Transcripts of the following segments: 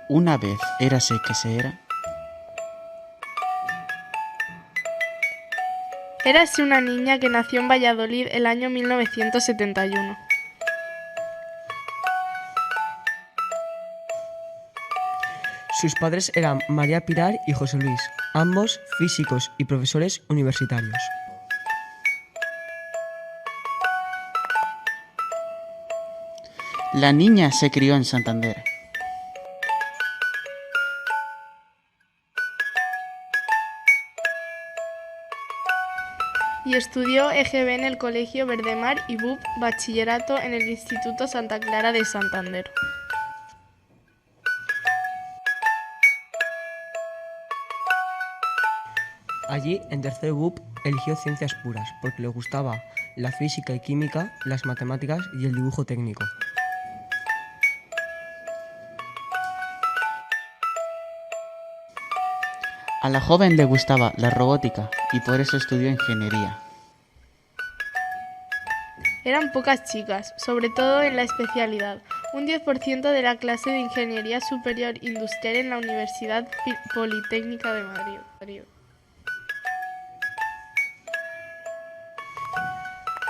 Una vez érase que se era. Érase una niña que nació en Valladolid el año 1971. Sus padres eran María Pilar y José Luis, ambos físicos y profesores universitarios. La niña se crió en Santander. Y estudió EGB en el Colegio Verdemar y BUP Bachillerato en el Instituto Santa Clara de Santander. Allí, en tercero BUP, eligió ciencias puras porque le gustaba la física y química, las matemáticas y el dibujo técnico. A la joven le gustaba la robótica y por eso estudió ingeniería. Eran pocas chicas, sobre todo en la especialidad, un 10% de la clase de Ingeniería Superior Industrial en la Universidad Politécnica de Madrid.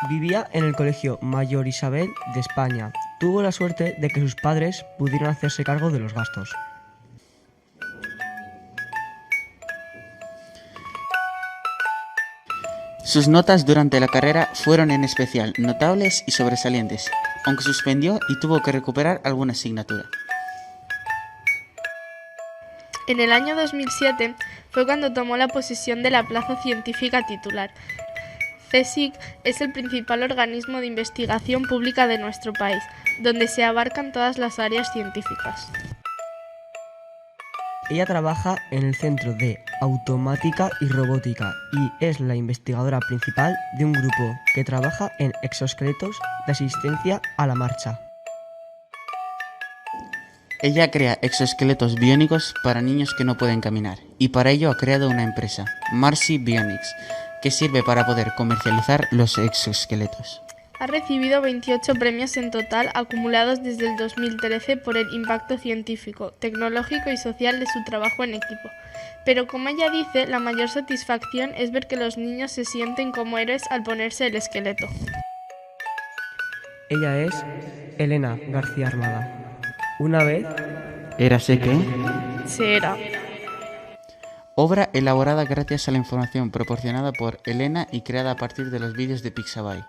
Vivía en el Colegio Mayor Isabel de España. Tuvo la suerte de que sus padres pudieron hacerse cargo de los gastos. Sus notas durante la carrera fueron en especial notables y sobresalientes, aunque suspendió y tuvo que recuperar alguna asignatura. En el año 2007 fue cuando tomó la posesión de la plaza científica titular. CSIC es el principal organismo de investigación pública de nuestro país, donde se abarcan todas las áreas científicas. Ella trabaja en el Centro de Automática y Robótica y es la investigadora principal de un grupo que trabaja en exoesqueletos de asistencia a la marcha. Ella crea exoesqueletos biónicos para niños que no pueden caminar y para ello ha creado una empresa, Marcy Bionics, que sirve para poder comercializar los exoesqueletos. Ha recibido 28 premios en total acumulados desde el 2013 por el impacto científico, tecnológico y social de su trabajo en equipo. Pero como ella dice, la mayor satisfacción es ver que los niños se sienten como héroes al ponerse el esqueleto. Ella es Elena García Armada. Una vez Érase que. Se era. Obra elaborada gracias a la información proporcionada por Elena y creada a partir de los vídeos de Pixabay.